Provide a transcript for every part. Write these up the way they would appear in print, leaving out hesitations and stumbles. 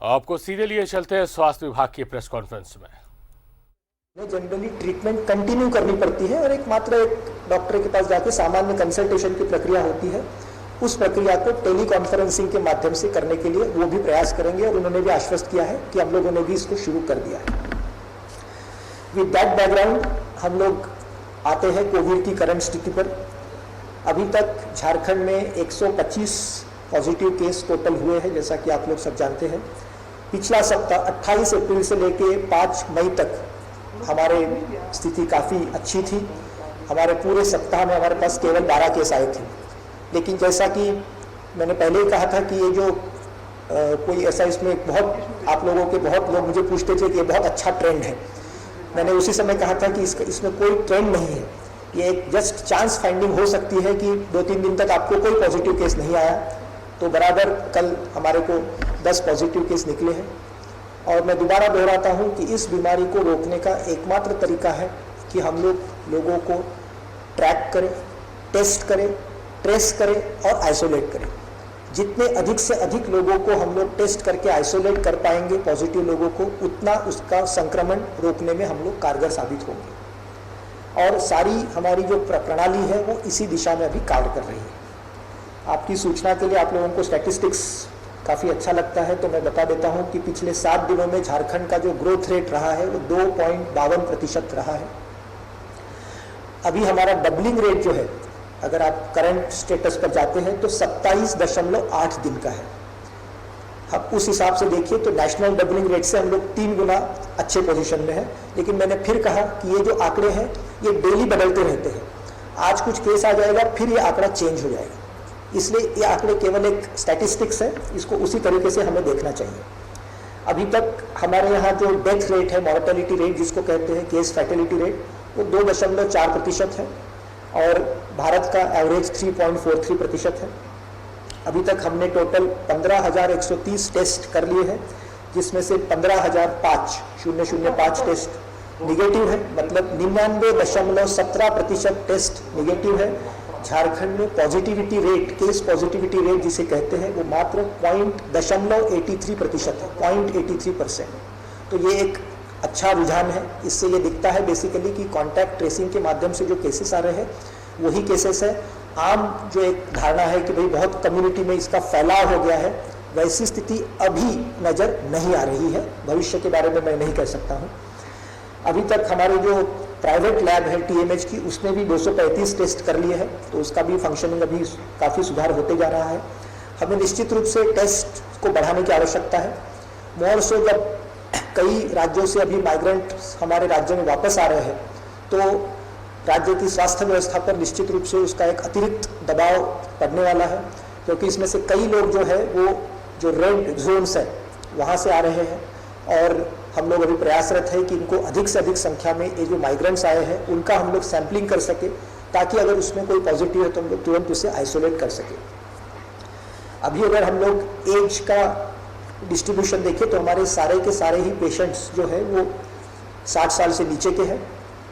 आपको सीधे लिए चलते हैं स्वास्थ्य विभाग की प्रेस कॉन्फ्रेंस में। जनरली ट्रीटमेंट कंटिन्यू करनी पड़ती है और एक डॉक्टर के पास जाके सामान्य कंसल्टेशन की प्रक्रिया होती है। उस प्रक्रिया को टेली कॉन्फ्रेंसिंग के माध्यम से करने के लिए वो भी प्रयास करेंगे और उन्होंने भी आश्वस्त किया है कि हम लोगों ने भी इसको शुरू कर दिया है। विद दैट बैकग्राउंड हम लोग आते हैं कोविड की करंट स्थिति पर। अभी तक झारखंड में 125 पॉजिटिव केस टोटल हुए हैं, जैसा कि आप लोग सब जानते हैं। पिछला सप्ताह 28 अप्रैल से लेके 5 मई तक हमारे स्थिति काफ़ी अच्छी थी। हमारे पूरे सप्ताह में हमारे पास केवल 12 केस आए थे। लेकिन जैसा कि मैंने पहले ही कहा था कि ये जो कोई ऐसा इसमें बहुत बहुत लोग मुझे पूछते थे कि ये बहुत अच्छा ट्रेंड है। मैंने उसी समय कहा था कि इसमें कोई ट्रेंड नहीं है, ये एक जस्ट चांस फाइंडिंग हो सकती है कि 2-3 दिन तक आपको कोई पॉजिटिव केस नहीं आया। तो बराबर कल हमारे को 10 पॉजिटिव केस निकले हैं। और मैं दोबारा दोहराता हूँ कि इस बीमारी को रोकने का एकमात्र तरीका है कि हम लोगों को ट्रैक करें, टेस्ट करें, ट्रेस करें और आइसोलेट करें। जितने अधिक से अधिक लोगों को हम लोग टेस्ट करके आइसोलेट कर पाएंगे पॉजिटिव लोगों को, उतना उसका संक्रमण रोकने में हम लोग कारगर साबित होंगे। और सारी हमारी जो प्रणाली है वो इसी दिशा में अभी कार्य कर रही है। आपकी सूचना के लिए आप लोगों को स्टैटिस्टिक्स काफ़ी अच्छा लगता है तो मैं बता देता हूँ कि पिछले 7 दिनों में झारखंड का जो ग्रोथ रेट रहा है वो 2.52% रहा है। अभी हमारा डबलिंग रेट जो है, अगर आप करंट स्टेटस पर जाते हैं तो 27.8 दिन का है। अब उस हिसाब से देखिए तो नेशनल डबलिंग रेट से हम लोग 3 गुना अच्छे पोजीशन में है। लेकिन मैंने फिर कहा कि ये जो आंकड़े हैं ये डेली बदलते रहते हैं। आज कुछ केस आ जाएगा, फिर ये आंकड़ा चेंज हो जाएगा। इसलिए ये आंकड़े केवल एक स्टैटिस्टिक्स है, इसको उसी तरीके से हमें देखना चाहिए। अभी तक हमारे यहाँ जो डेथ रेट है, मॉर्टेलिटी रेट जिसको कहते हैं, केस फैटेलिटी रेट, वो 2.4% है और भारत का एवरेज 3.43% है। अभी तक हमने टोटल 15,130 टेस्ट कर लिए हैं, जिसमें से 15,005 टेस्ट निगेटिव है, मतलब 99.17% टेस्ट निगेटिव है। झारखंड में positivity rate, case positivity rate जिसे कहते हैं, वो मात्र 0.83% है, 0.83%। तो ये एक अच्छा रुझान है। इससे ये दिखता है बेसिकली कि कॉन्टैक्ट ट्रेसिंग के माध्यम से जो केसेस आ रहे हैं वही केसेस है। आम जो एक धारणा है कि भाई बहुत कम्युनिटी में इसका फैलाव हो गया है, वैसी स्थिति अभी नज़र नहीं आ रही है। भविष्य के बारे में मैं नहीं कह सकता हूँ। अभी तक हमारी जो प्राइवेट लैब है TMH की, उसने भी 235 टेस्ट कर लिए हैं, तो उसका भी फंक्शनिंग अभी काफ़ी सुधार होते जा रहा है। हमें निश्चित रूप से टेस्ट को बढ़ाने की आवश्यकता है। मोर सो जब कई राज्यों से अभी माइग्रेंट हमारे राज्य में वापस आ रहे हैं तो राज्य की स्वास्थ्य व्यवस्था पर निश्चित रूप से उसका एक अतिरिक्त दबाव पड़ने वाला है, क्योंकि इसमें से कई लोग जो है वो जो रेड जोन्स है वहाँ से आ रहे हैं। और हम लोग अभी प्रयासरत है कि इनको अधिक से अधिक संख्या में ये जो माइग्रेंट्स आए हैं उनका हम लोग सैंपलिंग कर सके, ताकि अगर उसमें कोई पॉजिटिव है तो हम लोग तुरंत उसे आइसोलेट कर सके। अभी अगर हम लोग एज का डिस्ट्रीब्यूशन देखें तो हमारे सारे के सारे ही पेशेंट्स जो है वो 60 साल से नीचे के हैं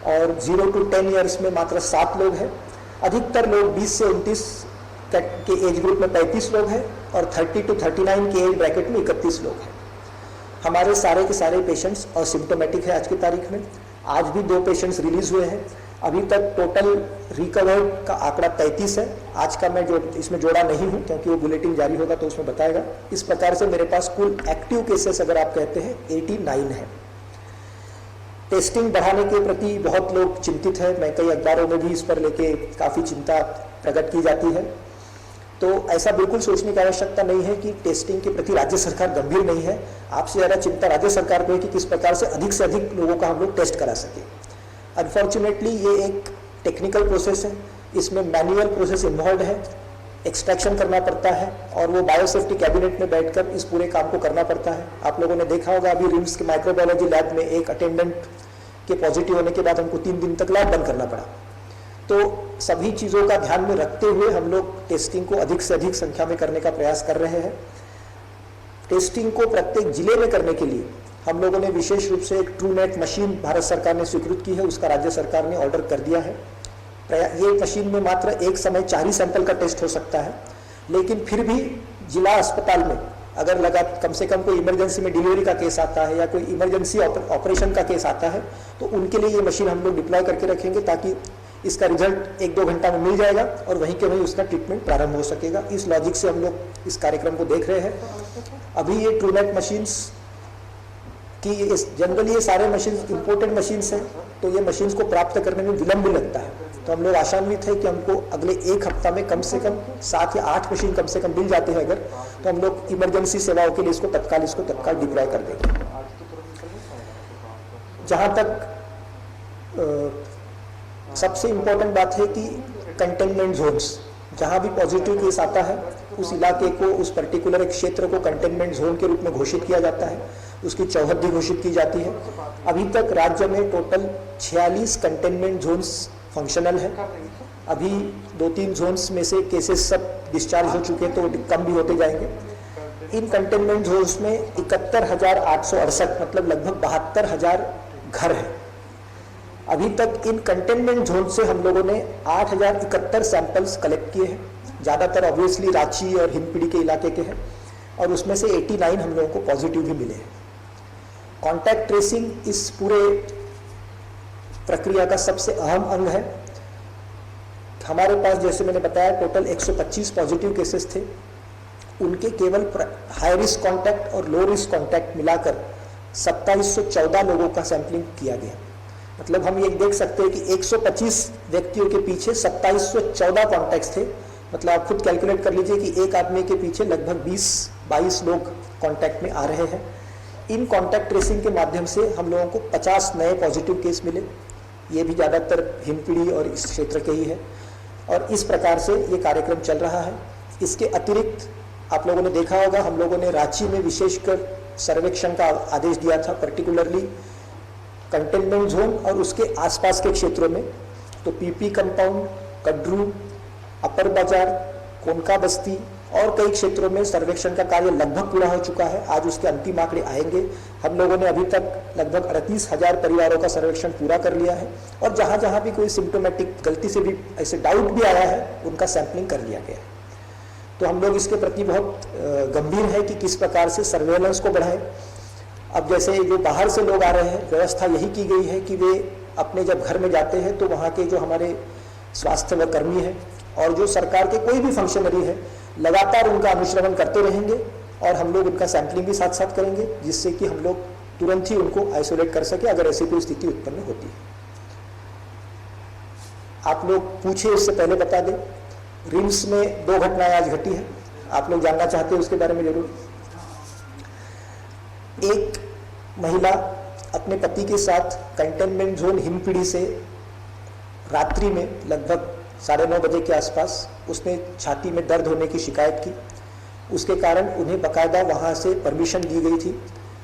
और 0 to 10 ईयर्स में मात्र 7 लोग हैं। अधिकतर लोग 20 से 29 के एज ग्रुप में 35 लोग हैं और 30 to 39 के एज ब्रैकेट में 31 लोग हैं। हमारे सारे के सारे पेशेंट्स असिम्प्टोमेटिक है आज की तारीख में। आज भी 2 पेशेंट्स रिलीज हुए हैं। अभी तक टोटल रिकवर्ड का आंकड़ा 33 है। आज का मैं जो इसमें जोड़ा नहीं हूँ क्योंकि वो बुलेटिन जारी होगा तो उसमें बताएगा। इस प्रकार से मेरे पास कुल एक्टिव केसेस अगर आप कहते हैं 89 है। टेस्टिंग बढ़ाने के प्रति बहुत लोग चिंतित है। मैं कई अखबारों में भी इस पर लेके काफ़ी चिंता प्रकट की जाती है। तो ऐसा बिल्कुल सोचने की आवश्यकता नहीं है कि टेस्टिंग के प्रति राज्य सरकार गंभीर नहीं है। आपसे ज़्यादा चिंता राज्य सरकार को है कि किस प्रकार से अधिक लोगों का हम लोग टेस्ट करा सके। अनफॉर्चुनेटली ये एक टेक्निकल प्रोसेस है, इसमें मैनुअल प्रोसेस इन्वॉल्व है, एक्सट्रैक्शन करना पड़ता है और वो बायोसेफ्टी कैबिनेट में बैठकर इस पूरे काम को करना पड़ता है। आप लोगों ने देखा होगा अभी रिम्स के माइक्रोबायोलॉजी लैब में एक अटेंडेंट के पॉजिटिव होने के बाद हमको 3 दिन तक लैब बंद करना पड़ा। तो सभी चीज़ों का ध्यान में रखते हुए हम लोग टेस्टिंग को अधिक से अधिक संख्या में करने का प्रयास कर रहे हैं। टेस्टिंग को प्रत्येक जिले में करने के लिए हम लोगों ने विशेष रूप से एक ट्रूनेट मशीन भारत सरकार ने स्वीकृत की है, उसका राज्य सरकार ने ऑर्डर कर दिया है। ये मशीन में मात्र एक समय 4 ही सैंपल का टेस्ट हो सकता है, लेकिन फिर भी जिला अस्पताल में अगर लगा कम से कम कोई इमरजेंसी में डिलीवरी का केस आता है या कोई इमरजेंसी ऑपरेशन का केस आता है, तो उनके लिए ये मशीन हम लोग डिप्लॉय करके रखेंगे ताकि इसका रिजल्ट 1-2 घंटा में मिल जाएगा और वहीं के वहीं उसका ट्रीटमेंट प्रारंभ हो सकेगा। इस लॉजिक से हम लोग इस कार्यक्रम को देख रहे हैं। अभी ये ट्रूनेट मशीन्स की जनरली ये सारे मशीन्स इंपोर्टेड मशीन्स हैं, तो ये मशीन्स को प्राप्त करने में विलंब लगता है। तो हम लोग आशान्वित है कि हमको अगले 1 हफ्ता में कम से कम 7 या 8 मशीन कम से कम मिल जाते हैं अगर, तो हम लोग इमरजेंसी सेवाओं के लिए इसको तत्काल डिप्लॉय कर देंगे। जहाँ तक सबसे इम्पोर्टेंट बात है कि कंटेनमेंट जोन्स, जहाँ भी पॉजिटिव केस आता है उस इलाके को, उस पर्टिकुलर एक क्षेत्र को कंटेनमेंट जोन के रूप में घोषित किया जाता है, उसकी चौहद्दी घोषित की जाती है। अभी तक राज्य में टोटल 46 कंटेनमेंट जोन्स फंक्शनल है। अभी 2-3 जोन्स में से केसेस सब डिस्चार्ज हो चुके हैं, तो कम भी होते जाएंगे। इन कंटेनमेंट जोन्स में 71,868 मतलब लगभग 72,000 घर हैं। अभी तक इन कंटेनमेंट जोन से हम लोगों ने 8,071 सैंपल्स कलेक्ट किए हैं। ज़्यादातर ऑब्वियसली रांची और हिंदपीढ़ी के इलाके के हैं और उसमें से 89 हम लोगों को पॉजिटिव भी मिले हैं। कॉन्टैक्ट ट्रेसिंग इस पूरे प्रक्रिया का सबसे अहम अंग है। हमारे पास जैसे मैंने बताया टोटल 125 पॉजिटिव केसेस थे, उनके केवल हाई रिस्क कॉन्टैक्ट और लो रिस्क कॉन्टैक्ट मिलाकर 2714 लोगों का सैंपलिंग किया गया। मतलब हम ये देख सकते हैं कि 125 व्यक्तियों के पीछे 2714 कॉन्टैक्ट्स थे। मतलब आप खुद कैलकुलेट कर लीजिए कि एक आदमी के पीछे लगभग 20-22 लोग कॉन्टैक्ट में आ रहे हैं। इन कॉन्टैक्ट ट्रेसिंग के माध्यम से हम लोगों को 50 नए पॉजिटिव केस मिले। ये भी ज़्यादातर हिंदपीढ़ी और इस क्षेत्र के ही है और इस प्रकार से ये कार्यक्रम चल रहा है। इसके अतिरिक्त आप लोगों ने देखा होगा, हम लोगों ने रांची में विशेषकर सर्वेक्षण का आदेश दिया था, पर्टिकुलरली कंटेनमेंट जोन और उसके आसपास के क्षेत्रों में। तो पीपी कंपाउंड, कड्रू, अपर बाजार, कोनका बस्ती और कई क्षेत्रों में सर्वेक्षण का कार्य लगभग पूरा हो चुका है। आज उसके अंतिम आंकड़े आएंगे। हम लोगों ने अभी तक लगभग 38,000 परिवारों का सर्वेक्षण पूरा कर लिया है और जहाँ जहाँ भी कोई सिम्टोमेटिक गलती से भी ऐसे डाउट भी आया है उनका सैंपलिंग कर लिया गया है। तो हम लोग इसके प्रति बहुत गंभीर है कि किस प्रकार से सर्वेलेंस को बढ़ाएं। अब जैसे जो बाहर से लोग आ रहे हैं, व्यवस्था यही की गई है कि वे अपने जब घर में जाते हैं तो वहाँ के जो हमारे स्वास्थ्य व कर्मी हैं और जो सरकार के कोई भी फंक्शनरी है लगातार उनका अनुश्रवण करते रहेंगे और हम लोग उनका सैंपलिंग भी साथ साथ करेंगे, जिससे कि हम लोग तुरंत ही उनको आइसोलेट कर सके अगर ऐसी कोई स्थिति उत्पन्न होती है। आप लोग पूछे उससे पहले बता दें, रिम्स में 2 घटनाएं आज घटी है। आप लोग जानना चाहते हैं उसके बारे में जरूर। एक महिला अपने पति के साथ कंटेनमेंट जोन हिंदपीढ़ी से रात्रि में लगभग 9:30 बजे के आसपास उसने छाती में दर्द होने की शिकायत की। उसके कारण उन्हें बाकायदा वहाँ से परमिशन दी गई थी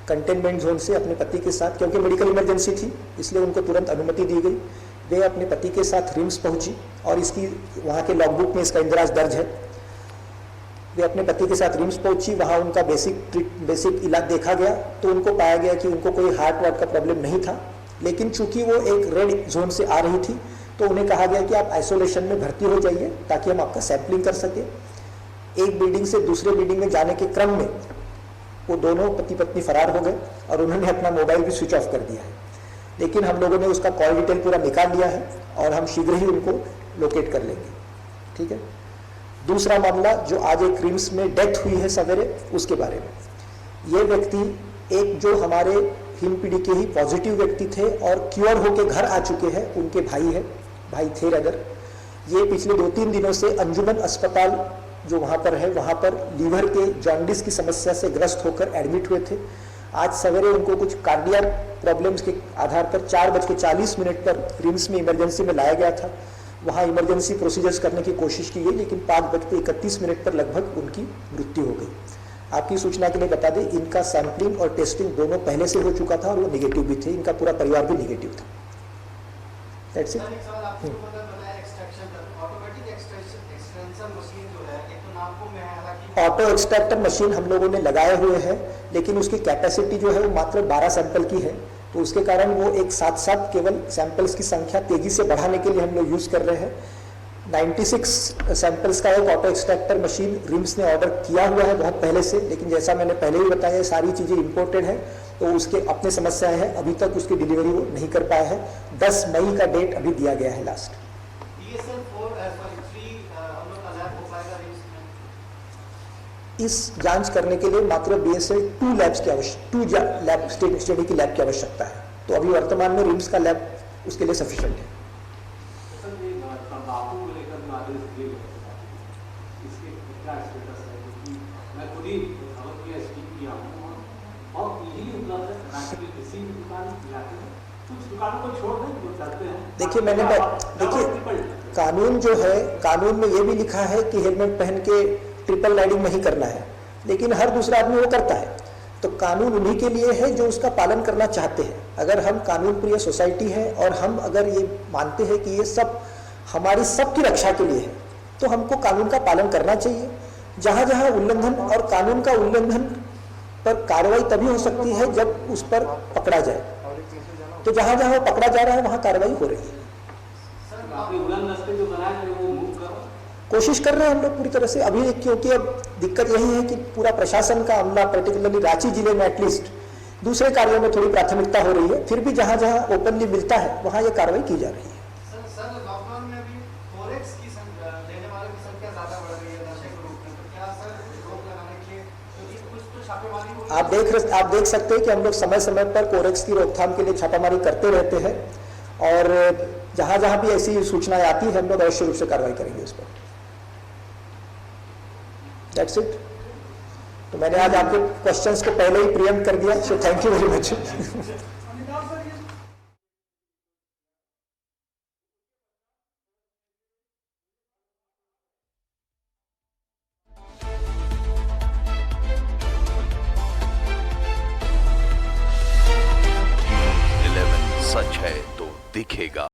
कंटेनमेंट जोन से अपने पति के साथ, क्योंकि मेडिकल इमरजेंसी थी इसलिए उनको तुरंत अनुमति दी गई। वे अपने पति के साथ रिम्स पहुंची और इसकी वहाँ के लॉगबुक में इसका इंदिराज दर्ज है। वे अपने पति के साथ रिम्स पहुंची, वहाँ उनका बेसिक इलाज देखा गया तो उनको पाया गया कि उनको कोई हार्ट वार्ट का प्रॉब्लम नहीं था, लेकिन चूंकि वो एक रेड जोन से आ रही थी तो उन्हें कहा गया कि आप आइसोलेशन में भर्ती हो जाइए ताकि हम आपका सैंपलिंग कर सकें। एक बिल्डिंग से दूसरे बिल्डिंग में जाने के क्रम में वो दोनों पति पत्नी फरार हो गए और उन्होंने अपना मोबाइल भी स्विच ऑफ कर दिया है, लेकिन हम लोगों ने उसका कॉल डिटेल पूरा निकाल लिया है और हम शीघ्र ही उनको लोकेट कर लेंगे। ठीक है। दूसरा मामला जो आज एक रिम्स में डेथ हुई है सवेरे, उसके बारे में। ये व्यक्ति एक जो हमारे हिंदपीढ़ी के ही पॉजिटिव व्यक्ति थे और क्योर होके घर आ चुके हैं, उनके भाई थे रदर। ये पिछले 2-3 दिनों से अंजुमन अस्पताल जो वहाँ पर है, वहाँ पर लीवर के जॉन्डिस की समस्या से ग्रस्त होकर एडमिट हुए थे। आज सवेरे उनको कुछ कार्डियक प्रॉब्लम्स के आधार पर 4:40 पर रिम्स में इमरजेंसी में लाया गया था। वहाँ इमरजेंसी प्रोसीजर्स करने की कोशिश की गई, लेकिन 5:31 पर लगभग उनकी मृत्यु हो गई। आपकी सूचना के लिए बता दें, इनका सैंपलिंग और टेस्टिंग दोनों पहले से हो चुका था और वो नेगेटिव भी थे। इनका पूरा परिवार भी नेगेटिव था। That's it. Auto extractor machine हम लोगों ने लगाए हुए हैं, लेकिन उसकी कैपेसिटी जो है वो मात्र 12 सैंपल की है, तो उसके कारण वो एक साथ साथ केवल सैंपल्स की संख्या तेजी से बढ़ाने के लिए हम लोग यूज कर रहे हैं। 96 सैंपल्स का एक ऑटो एक्सट्रैक्टर मशीन रिम्स ने ऑर्डर किया हुआ है बहुत पहले से, लेकिन जैसा मैंने पहले ही बताया ये सारी चीज़ें इंपोर्टेड है, तो उसके अपने समस्याएं हैं, अभी तक उसकी डिलीवरी वो नहीं कर पाया है। 10 मई का डेट अभी दिया गया है लास्ट। इस जांच करने के लिए मात्र BSL 2 लैब्स की लैब स्टडी की लैब की आवश्यकता है, तो अभी वर्तमान में रिम्स का लैब उसके लिए सफिशिएंट है। देखिए कानून जो है, कानून में ये भी लिखा है कि हेलमेट पहन के ट्रिपल राइडिंग नहीं करना है, लेकिन हर दूसरा आदमी वो करता है। तो कानून उन्हीं के लिए है जो उसका पालन करना चाहते हैं। अगर हम कानून प्रिय सोसाइटी है और हम अगर ये मानते हैं कि ये सब हमारी सबकी रक्षा के लिए है, तो हमको कानून का पालन करना चाहिए। जहाँ जहाँ उल्लंघन और कानून का उल्लंघन पर कार्रवाई तभी हो सकती है जब उस पर पकड़ा जाए, तो जहाँ जहाँ वो पकड़ा जा रहा है वहाँ कार्रवाई हो रही है। कोशिश कर रहे हैं हम लोग पूरी तरह से अभी, क्योंकि अब दिक्कत यही है कि पूरा प्रशासन का अमला, पर्टिकुलरली रांची जिले में एटलीस्ट दूसरे कार्यों में थोड़ी प्राथमिकता हो रही है, फिर भी जहाँ जहाँ ओपनली मिलता है वहाँ ये कार्रवाई की जा रही है। आप देख सकते हैं कि हम लोग समय समय पर कोरेक्स की रोकथाम के लिए छापामारी करते रहते हैं, और जहाँ जहाँ भी ऐसी सूचनाएं आती है हम लोग अवश्य रूप से कार्रवाई करेंगे उस पर। That's it. तो मैंने आज आपके क्वेश्चंस को पहले ही प्रियम्प्ट कर दिया, so thank you very much. सच है तो दिखेगा।